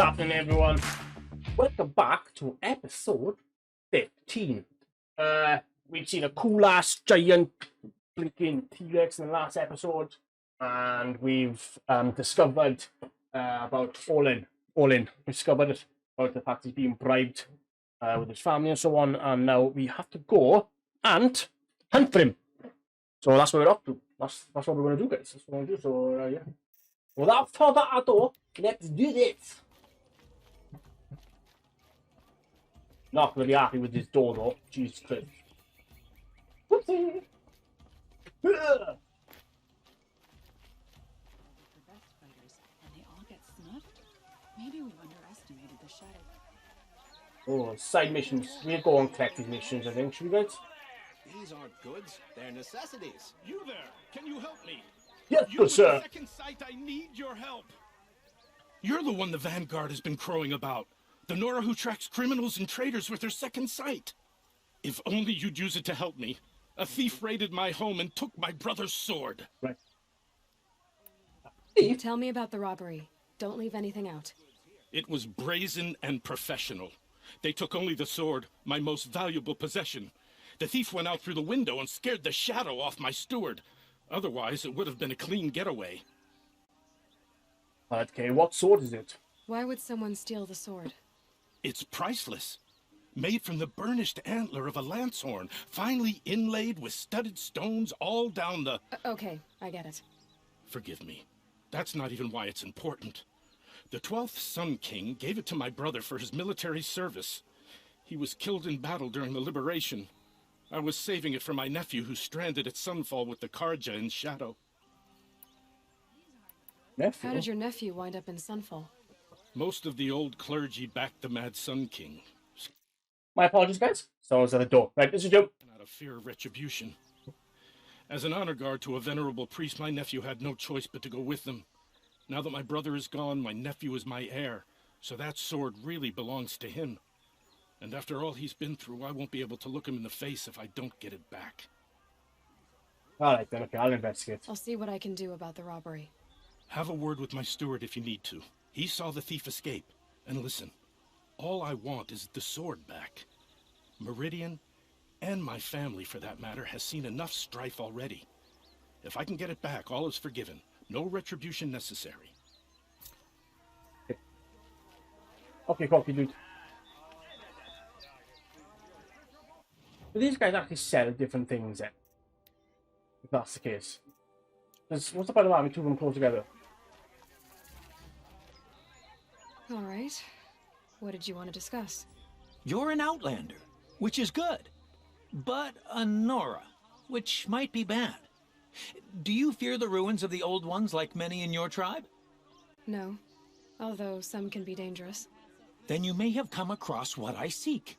happening, everyone? Welcome back to episode 15. We've seen a cool-ass giant blinking T-Rex in the last episode, and we've discovered about all in. We discovered about the fact he's being bribed with his family and so on, and now we have to go and hunt for him. So that's what we're up to. That's what we're going to do, guys. That's what we're going to do. So, yeah. Without further ado, let's do this. Not going to be happy with this door, though. Jesus Christ. Whoopsie. The best fighters, and they all get snuffed? Maybe we've underestimated the shadow. Oh, side missions. We'll go and collect these missions, I think. Should we, guys? These aren't goods, they're necessities. You there, can you help me? Yes, You good with sir. the second sight, I need your help. You're the one the Vanguard has been crowing about. The Nora who tracks criminals and traitors with her second sight. If only you'd use it to help me. A thief raided my home and took my brother's sword. Right. Tell me about the robbery. Don't leave anything out. It was brazen and professional. They took only the sword, my most valuable possession. The thief went out through the window and scared the shadow off my steward. Otherwise, it would have been a clean getaway. Okay, what sword is it? Why would someone steal the sword? It's priceless. Made from the burnished antler of a lancehorn, finely inlaid with studded stones all down the... Okay, I get it. Forgive me. That's not even why it's important. The 12th Sun King gave it to my brother for his military service. He was killed in battle during the liberation. I was saving it for my nephew who's stranded at Sunfall with the Karja in shadow. Nephew? How did your nephew wind up in Sunfall? Most of the old clergy backed the Mad Sun King. My apologies, guys. Someone's at the door. Right, this is Joe. Out of fear of retribution. As an honor guard to a venerable priest, my nephew had no choice but to go with them. Now that my brother is gone, my nephew is my heir, so that sword really belongs to him. And after all he's been through, I won't be able to look him in the face if I don't get it back. Alright then, okay, I'll investigate. I'll see what I can do about the robbery. Have a word with my steward if you need to. He saw the thief escape. And listen, all I want is the sword back. Meridian, and my family for that matter, has seen enough strife already. If I can get it back, all is forgiven. No retribution necessary. Okay, copy, dude. Do these guys actually sell different things then? If that's the case. What's the point of having two of them close together? All right. What did you want to discuss? You're an outlander, which is good. But a Nora, which might be bad. Do you fear the ruins of the old ones like many in your tribe? No. Although some can be dangerous. Then you may have come across what I seek.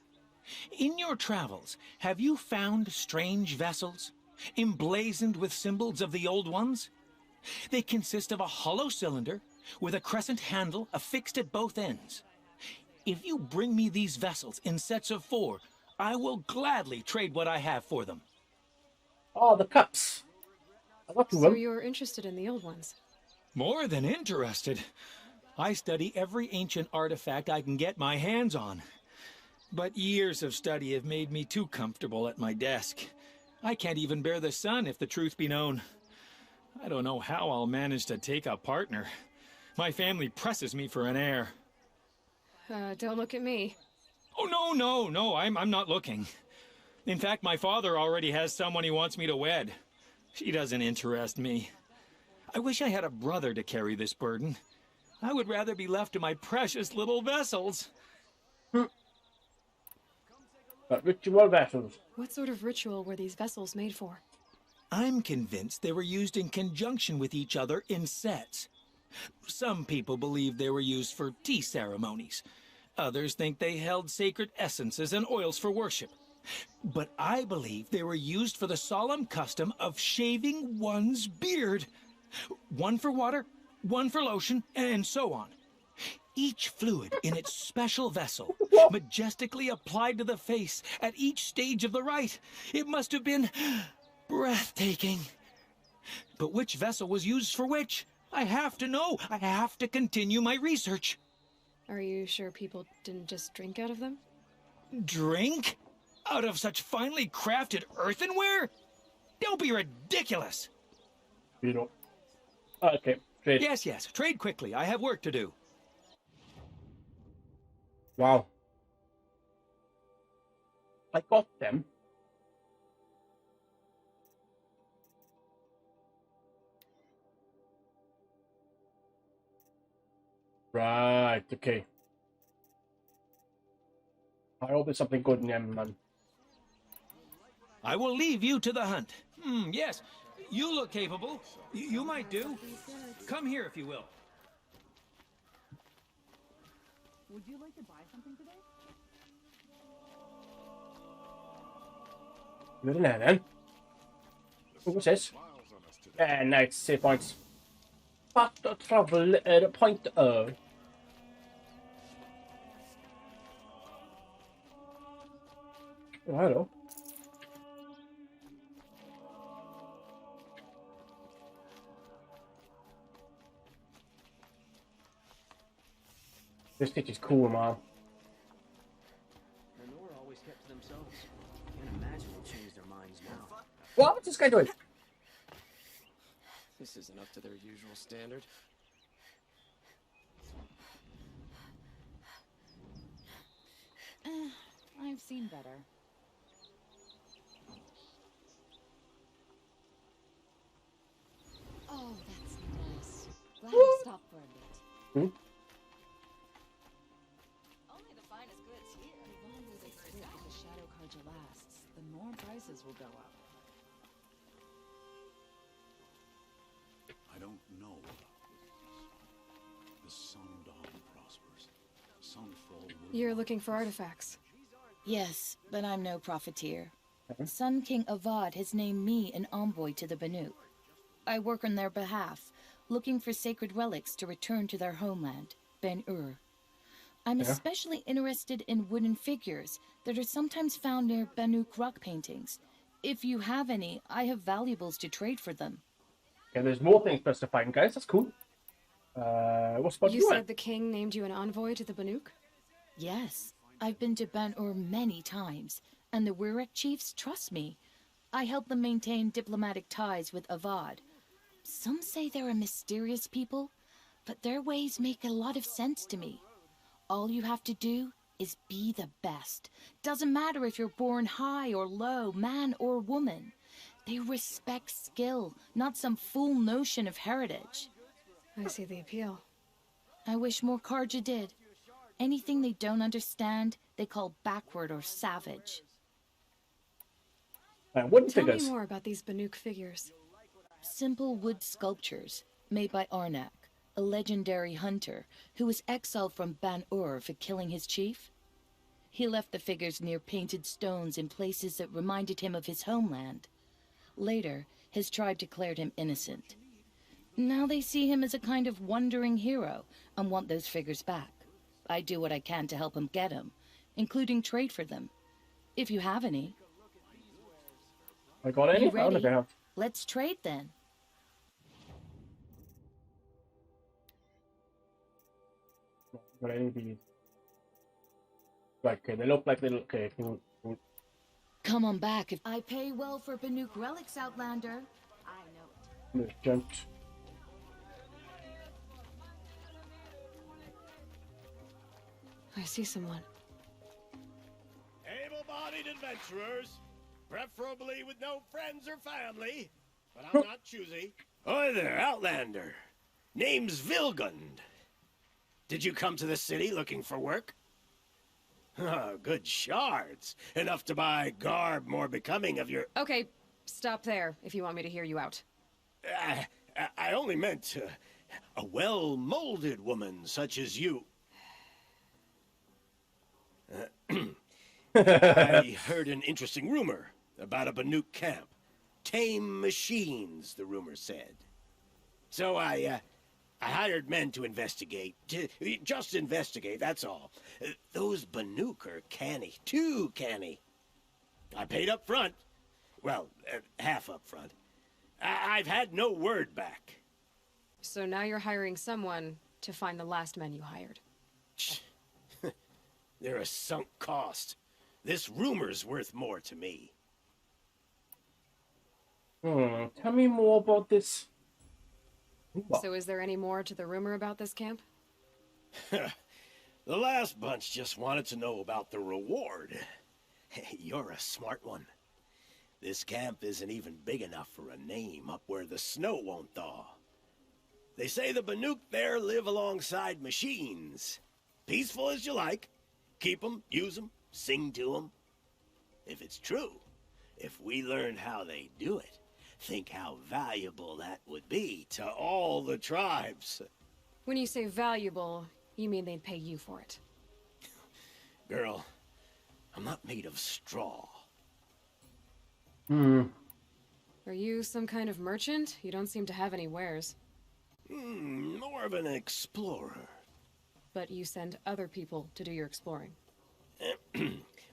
In your travels, have you found strange vessels, emblazoned with symbols of the old ones? They consist of a hollow cylinder with a crescent handle affixed at both ends. If you bring me these vessels in sets of 4, I will gladly trade what I have for them. Oh, the cups. I got two of So them. you're interested in the old ones? More than interested. I study every ancient artifact I can get my hands on. But years of study have made me too comfortable at my desk. I can't even bear the sun, if the truth be known. I don't know how I'll manage to take a partner. My family presses me for an heir. Don't look at me. Oh, no, I'm not looking. In fact, my father already has someone he wants me to wed. She doesn't interest me. I wish I had a brother to carry this burden. I would rather be left to my precious little vessels. But ritual vessels. What sort of ritual were these vessels made for? I'm convinced they were used in conjunction with each other in sets. Some people believe they were used for tea ceremonies. Others think they held sacred essences and oils for worship. But I believe they were used for the solemn custom of shaving one's beard. One for water, one for lotion, and so on. Each fluid in its special vessel, majestically applied to the face at each stage of the rite. It must have been breathtaking. But which vessel was used for which? I have to know. I have to continue my research. Are you sure people didn't just drink out of them? Drink? Out of such finely crafted earthenware? Don't be ridiculous! You know. Okay, trade. Yes, yes. Trade quickly. I have work to do. Wow. I got them. Right, okay. I hope there's something good in them, man. I will leave you to the hunt. Yes. You look capable. You might do. Come here if you will. Would you like to buy something today? Good in there, then. What's this? Nice, save points. But the trouble at a point of. Oh, hello. This stitch is cool, man. The Nora always kept to themselves. Can't imagine they'll change their minds now. What's this guy doing? This isn't up to their usual standard. I've seen better. Oh, that's nice. Glad I stopped for a bit. Hmm? Only the finest goods here. The longer they stick with the shadow carja lasts, the more prices will go up. I don't know about this. The sun dawn prospers. Sunfall will You're looking for artifacts. Yes, but I'm no profiteer. Sun King Avad has named me an envoy to the Banuk. I work on their behalf, looking for sacred relics to return to their homeland, Ben-Ur. I'm especially interested in wooden figures that are sometimes found near Banuk rock paintings. If you have any, I have valuables to trade for them. Okay, there's more things for us to find, guys. That's cool. What's about You you? said the king named you an envoy to the Banuk? Yes, I've been to Ben-Ur many times, and the Wirek chiefs trust me. I help them maintain diplomatic ties with Avad. Some say they're a mysterious people, but their ways make a lot of sense to me. All you have to do is be the best. Doesn't matter if you're born high or low, man or woman. They respect skill, not some fool notion of heritage. I see the appeal. I wish more Karja did. Anything they don't understand, they call backward or savage. Wooden Tell figures. me more about these Banuk figures. Simple wood sculptures made by Arnak, a legendary hunter who was exiled from Ban-Ur for killing his chief. He left the figures near painted stones in places that reminded him of his homeland. Later, his tribe declared him innocent. Now they see him as a kind of wandering hero and want those figures back. I do what I can to help him get them, including trade for them. If you have any. I got any? You I don't think I ready? have. Let's trade then. Got any of these? Right, okay, they look like little. Okay, cool. Come on back if I pay well for Banuk relics, Outlander. I know it. Jumped. I see someone. Able-bodied adventurers, preferably with no friends or family, but I'm not choosy. Hi there, Outlander. Name's Vilgund. Did you come to the city looking for work? Oh, good shards. Enough to buy garb more becoming of your... Okay, stop there if you want me to hear you out. I only meant a well-molded woman such as you. I heard an interesting rumor about a Banuk camp. Tame machines, the rumor said. So I hired men to investigate. Just investigate, that's all. Those Banuk are canny, too canny. I paid up front. Well, half up front. I've had no word back. So now you're hiring someone to find the last men you hired. They're a sunk cost. This rumor's worth more to me. Tell me more about this. So is there any more to the rumor about this camp? The last bunch just wanted to know about the reward. Hey, you're a smart one. This camp isn't even big enough for a name up where the snow won't thaw. They say the Banuk there live alongside machines. Peaceful as you like. Keep 'em, use 'em, sing to 'em. If it's true, if we learned how they do it, think how valuable that would be to all the tribes. When you say valuable, you mean they'd pay you for it. Girl, I'm not made of straw. Are you some kind of merchant? You don't seem to have any wares. More of an explorer. But you send other people to do your exploring.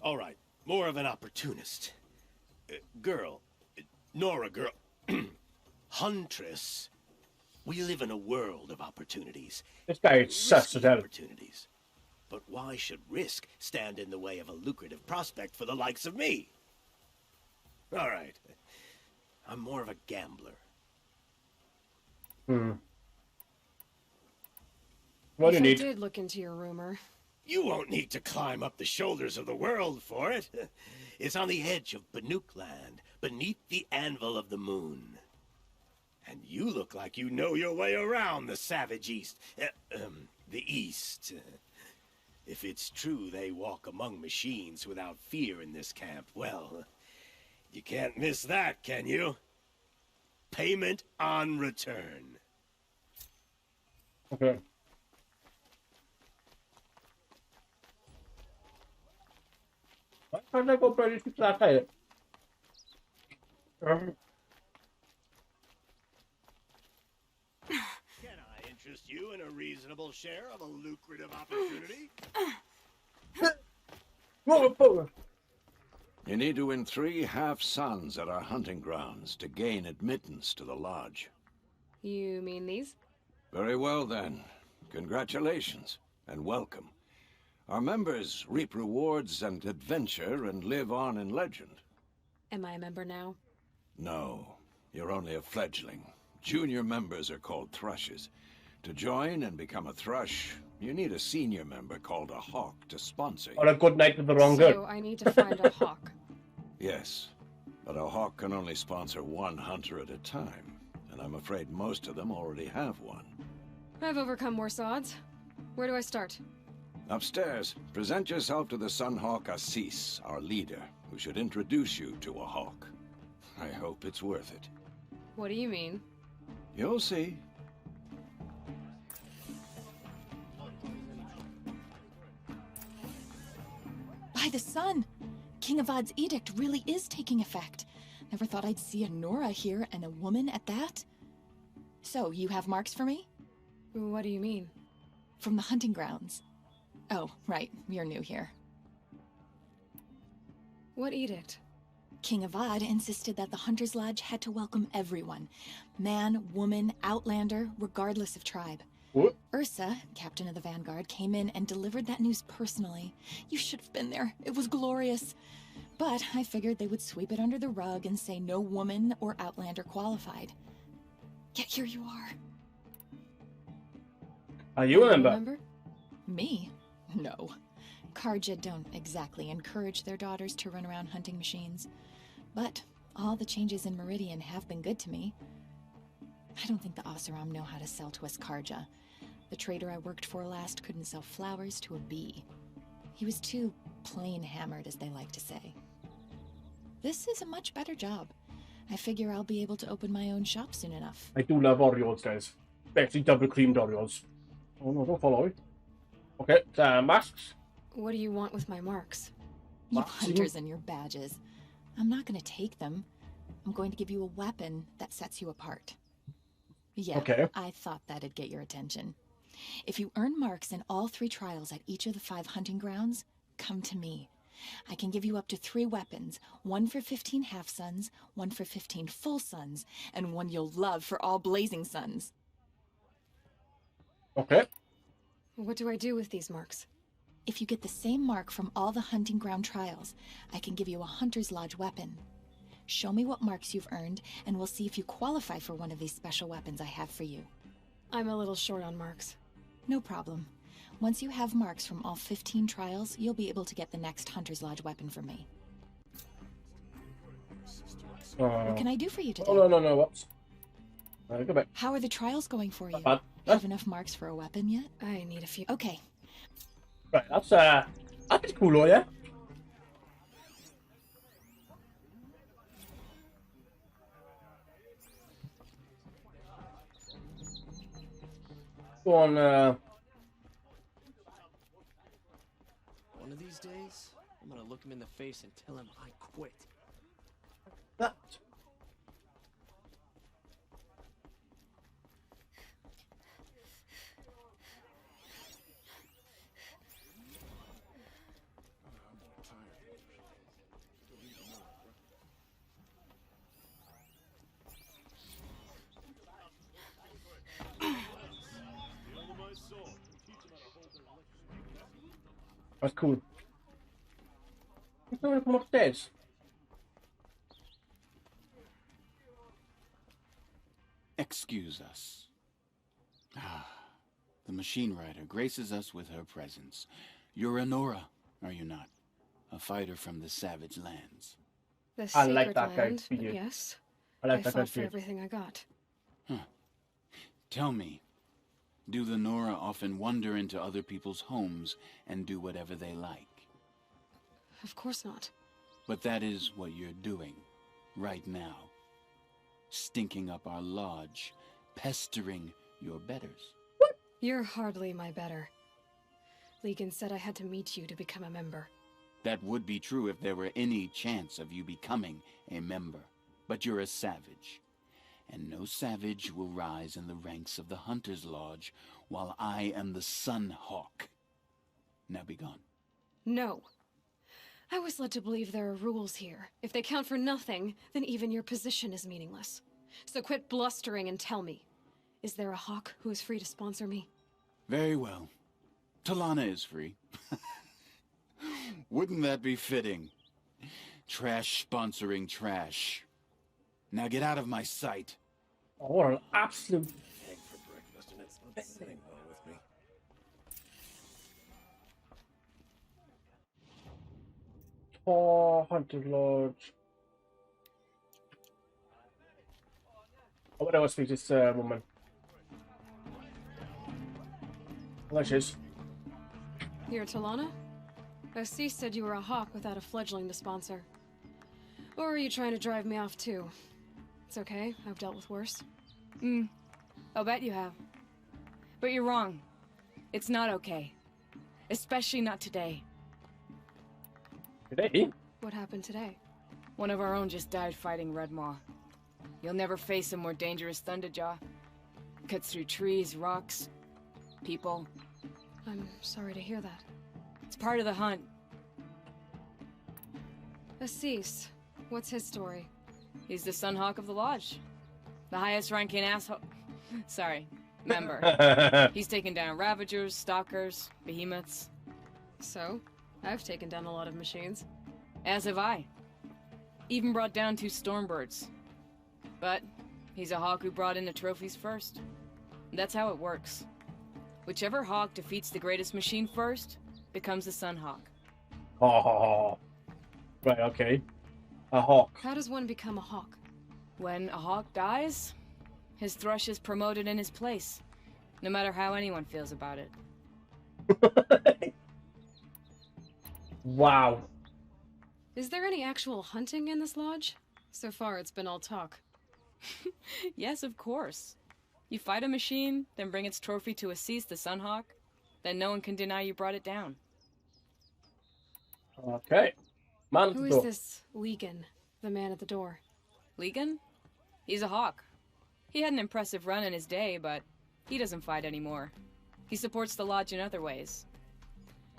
All right, more of an opportunist. Girl, Nora girl, huntress. We live in a world of opportunities. This guy is sus as hell. Opportunities. But why should risk stand in the way of a lucrative prospect for the likes of me? All right, I'm more of a gambler. What do you I need? did look into your rumor. You won't need to climb up the shoulders of the world for it. It's on the edge of Banuk land, beneath the anvil of the moon. And you look like you know your way around the savage east. The east. If it's true they walk among machines without fear in this camp, well, you can't miss that, can you? Payment on return. Okay. Why can't I go pretty fix that guy? Can I interest you in a reasonable share of a lucrative opportunity? You need to win 3 half-suns at our hunting grounds to gain admittance to the lodge. You mean these? Very well, then. Congratulations, and welcome. Our members reap rewards and adventure and live on in legend. Am I a member now? No, you're only a fledgling. Junior members are called thrushes. To join and become a thrush, you need a senior member called a hawk to sponsor you. Or a good night with the wrong So girl. I need to find a hawk. Yes, but a hawk can only sponsor 1 hunter at a time, and I'm afraid most of them already have one. I've overcome worse odds. Where do I start? Upstairs, present yourself to the Sunhawk Assis, our leader, who should introduce you to a hawk. I hope it's worth it. What do you mean? You'll see. By the sun! King Avad's edict really is taking effect. Never thought I'd see a Nora here, and a woman at that. So, you have marks for me? What do you mean? From the hunting grounds. Oh, right, you're new here. What edict? King Avad insisted that the Hunter's Lodge had to welcome everyone. Man, woman, outlander, regardless of tribe. What? Ursa, captain of the Vanguard, came in and delivered that news personally. You should have been there. It was glorious. But I figured they would sweep it under the rug and say no woman or outlander qualified. Yet here you are. Are you a member? Remember? Me? No. Karja don't exactly encourage their daughters to run around hunting machines. But all the changes in Meridian have been good to me. I don't think the Oseram know how to sell to us Karja. The trader I worked for last couldn't sell flowers to a bee. He was too plain hammered, as they like to say. This is a much better job. I figure I'll be able to open my own shop soon enough. I do love Oreos, guys. Especially double creamed Oreos. Oh no, don't follow me. Okay, masks. What do you want with my marks? You What? hunters and your badges. I'm not going to take them. I'm going to give you a weapon that sets you apart. Yeah, Okay. I thought that'd get your attention. If you earn marks in all 3 trials at each of the 5 hunting grounds, come to me. I can give you up to 3 weapons, 1 for 15 half-suns, 1 for 15 full suns, and 1 you'll love for all blazing suns. Okay. What do I do with these marks? If you get the same mark from all the hunting ground trials, I can give you a Hunter's Lodge weapon. Show me what marks you've earned, and we'll see if you qualify for one of these special weapons I have for you. I'm a little short on marks. No problem. Once you have marks from all 15 trials, you'll be able to get the next Hunter's Lodge weapon from me. What can I do for you today? Oh, no. Whoops. Go back. How are the trials going for you? Bad. Have enough marks for a weapon yet? I need a few. Okay. Right, that's cool, though, yeah? Go on, One of these days, I'm gonna look him in the face and tell him I quit. that. That's cool. Who's going to come upstairs? Excuse us. The machine rider graces us with her presence. You're a Nora, are you not? A fighter from the savage lands. The I sacred like that guy land, for you. yes. I like that fought guy for for you. everything I got. Tell me, do the Nora often wander into other people's homes and do whatever they like? Of course not. But that is what you're doing, right now. Stinking up our lodge, pestering your betters. You're hardly my better. Legan said I had to meet you to become a member. That would be true if there were any chance of you becoming a member. But you're a savage. And no savage will rise in the ranks of the Hunter's Lodge while I am the Sun Hawk. Now be gone. No. I was led to believe there are rules here. If they count for nothing, then even your position is meaningless. So quit blustering and tell me. Is there a hawk who is free to sponsor me? Very well. Talana is free. Wouldn't that be fitting? Trash sponsoring trash. Now get out of my sight. Oh, what an absolute... Egg for breakfast, and it's not sitting well with me. Oh, Hunter Lodge. I wonder what speak this woman. There she is. You're Talana? Osi said you were a hawk without a fledgling to sponsor. Or are you trying to drive me off too? It's okay, I've dealt with worse. I'll bet you have. But you're wrong. It's not okay. Especially not today. Today? What happened today? One of our own just died fighting Red Maw. You'll never face a more dangerous Thunderjaw. Cuts through trees, rocks, people. I'm sorry to hear that. It's part of the hunt. Assis, what's his story? He's the Sunhawk of the Lodge. The highest ranking asshole... Sorry, member. He's taken down Ravagers, Stalkers, Behemoths. So, I've taken down a lot of machines. As have I. Even brought down 2 Stormbirds. But he's a hawk who brought in the trophies first. That's how it works. Whichever hawk defeats the greatest machine first becomes the Sunhawk. Oh, right, okay. A hawk. How does one become a hawk? When a hawk dies, his thrush is promoted in his place, no matter how anyone feels about it. Wow. Is there any actual hunting in this lodge? So far, it's been all talk. Yes, of course. You fight a machine, then bring its trophy to Assis the Sunhawk, then no one can deny you brought it down. Okay. Man at Who the is door. this Legan, the man at the door? Legan? He's a hawk. He had an impressive run in his day, but he doesn't fight anymore. He supports the lodge in other ways.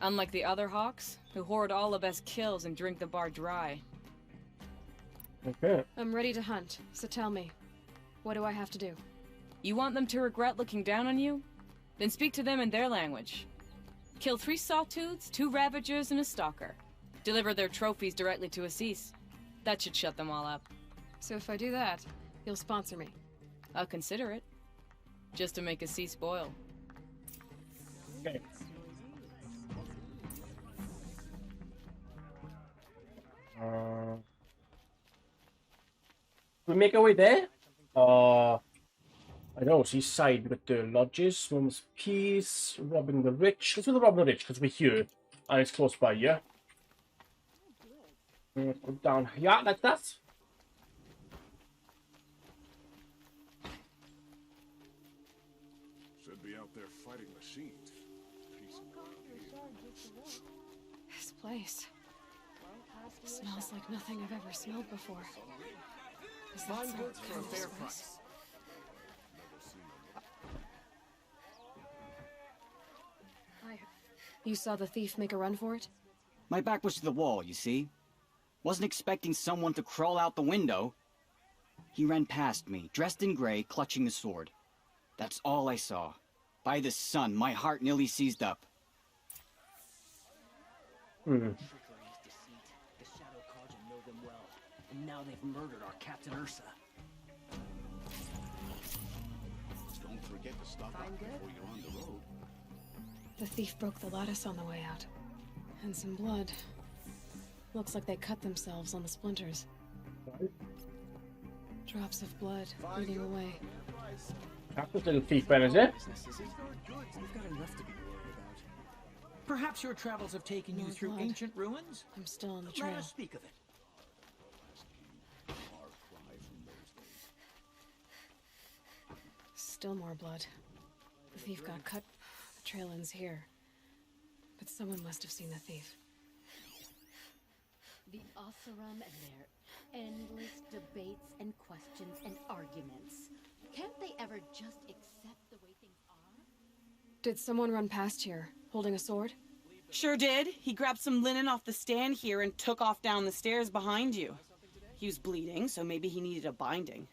Unlike the other hawks, who hoard all the best kills and drink the bar dry. Okay. I'm ready to hunt, so tell me, what do I have to do? You want them to regret looking down on you? Then speak to them in their language. Kill 3 sawtooths, 2 ravagers, and a stalker. Deliver their trophies directly to Assis. That should shut them all up. So if I do that, you'll sponsor me. I'll consider it. Just to make Assis spoil. Okay. We make our way there? I know, she's side with the lodges, Woman's Peace, robbing the rich. Let's do the robbing the rich because we're here and it's close by, yeah? Go down here like that. Should be out there fighting machines. This place smells like nothing I've ever smelled before. Is that some kind of space? You saw the thief make a run for it? My back was to the wall, you see? Wasn't expecting someone to crawl out the window. He ran past me, dressed in gray, clutching a sword. That's all I saw. By the sun, my heart nearly seized up. The Shadow Carja know them well, and now they've murdered our Captain Ursa. Don't forget to stop up before you're on the road. The thief broke the lattice on the way out. And some blood. Looks like they cut themselves on the splinters. Drops of blood bleeding away. That's a little thief, Ben, is it? Perhaps your travels have taken you through ancient ruins? I'm still on the trail. Let us speak of it. Still more blood. The thief got cut. The trail ends here. But someone must have seen the thief. The Oseram and their endless debates and questions and arguments. Can't they ever just accept the way things are? Did someone run past here, holding a sword? Sure did. He grabbed some linen off the stand here and took off down the stairs behind you. He was bleeding, so maybe he needed a binding.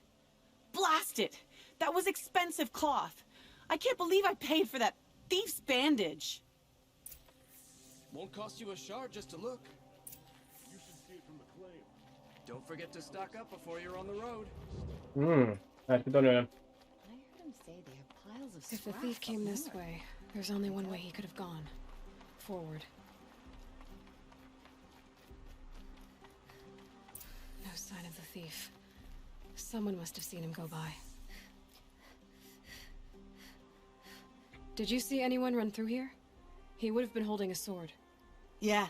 Blast it! That was expensive cloth. I can't believe I paid for that thief's bandage. Won't cost you a shard just to look. You should see it from the claim. Don't forget to stock up before you're on the road. Right, we don't know. I heard him say they have piles of If the scrap thief came up this north. way, there's only one way he could have gone. Forward. No sign of the thief. Someone must have seen him go by. Did you see anyone run through here? He would have been holding a sword. Yeah,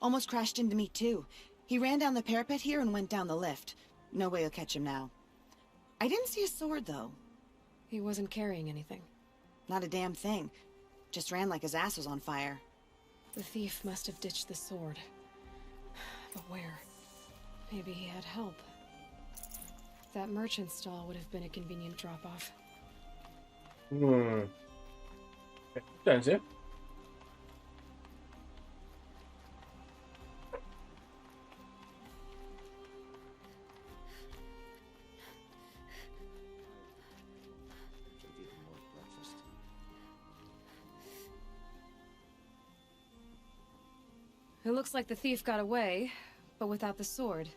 almost crashed into me too. He ran down the parapet here and went down the lift. No way you'll catch him now. I didn't see a sword, though. He wasn't carrying anything. Not a damn thing. Just ran like his ass was on fire. The thief must have ditched the sword. But where? Maybe he had help. That merchant stall would have been a convenient drop-off. That's it. It looks like the thief got away, but without the sword.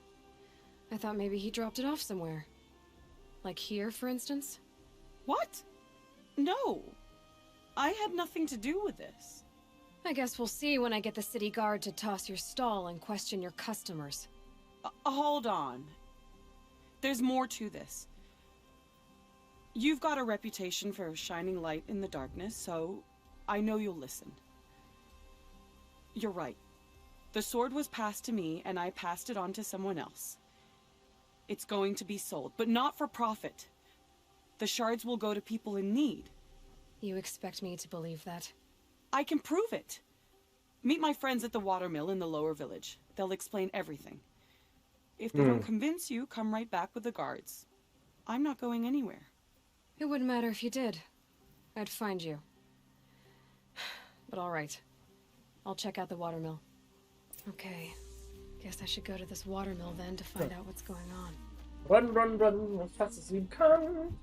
I thought maybe he dropped it off somewhere. Like here, for instance? What? No. I had nothing to do with this. I guess we'll see when I get the city guard to toss your stall and question your customers. Hold on. There's more to this. You've got a reputation for shining light in the darkness, so I know you'll listen. You're right. The sword was passed to me, and I passed it on to someone else. It's going to be sold, but not for profit. The shards will go to people in need. You expect me to believe that? I can prove it. Meet my friends at the watermill in the lower village. They'll explain everything. If they don't convince you, come right back with the guards. I'm not going anywhere. It wouldn't matter if you did. I'd find you. But all right. I'll check out the watermill. Okay. Guess I should go to this watermill then to find out what's going on. Run, run, run as fast as we can.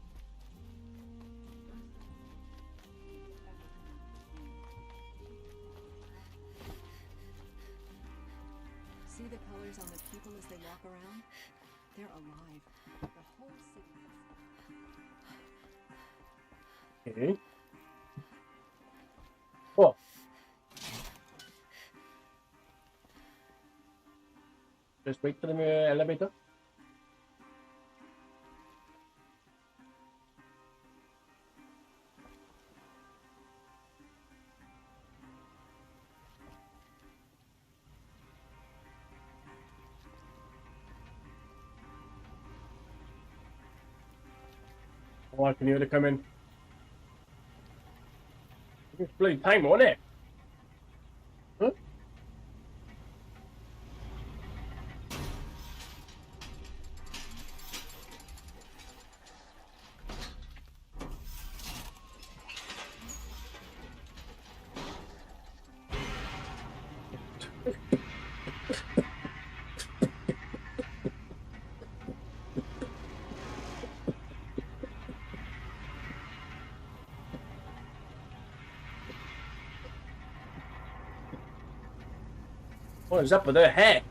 See the colors on the people as they walk around? They're alive. The whole city. Okay. Oh. Just wait for the elevator. Oh, I can hear it coming. It's bloody time, wasn't it? Huh? What is up with their hair?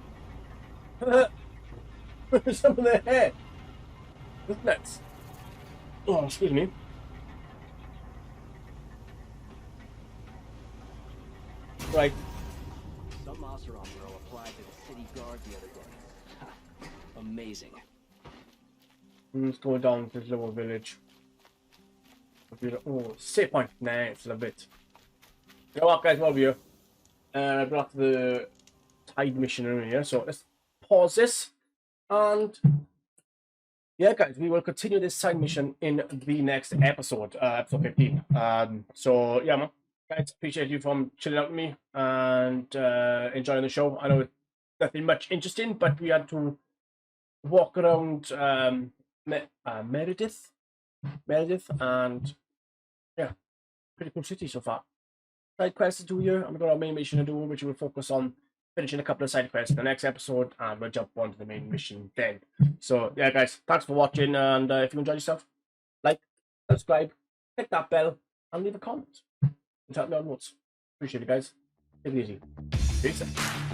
What is up with their hair? That's nuts. Oh, excuse me. Right. Some Oseram girl applied to the city guard the other day. Amazing. Let's go down to this little village. Oh, save point. Nice, love it. You know what, guys? While we're here, I've got the tide mission in here, so let's pause this. And yeah, guys, we will continue this side mission in the next episode, episode 15. So yeah, man, guys, appreciate you from chilling out with me and enjoying the show. I know it's nothing much interesting, but we had to walk around Meredith, and yeah, pretty cool city so far. Side quests to do here, and we've got our main mission to do, which we'll focus on finishing a couple of side quests in the next episode, and we'll jump on to the main mission then. So yeah, guys, thanks for watching, and if you enjoyed yourself, like, subscribe, hit that bell, and leave a comment. And tell me on notes. Appreciate it, guys. Take it easy. Peace out.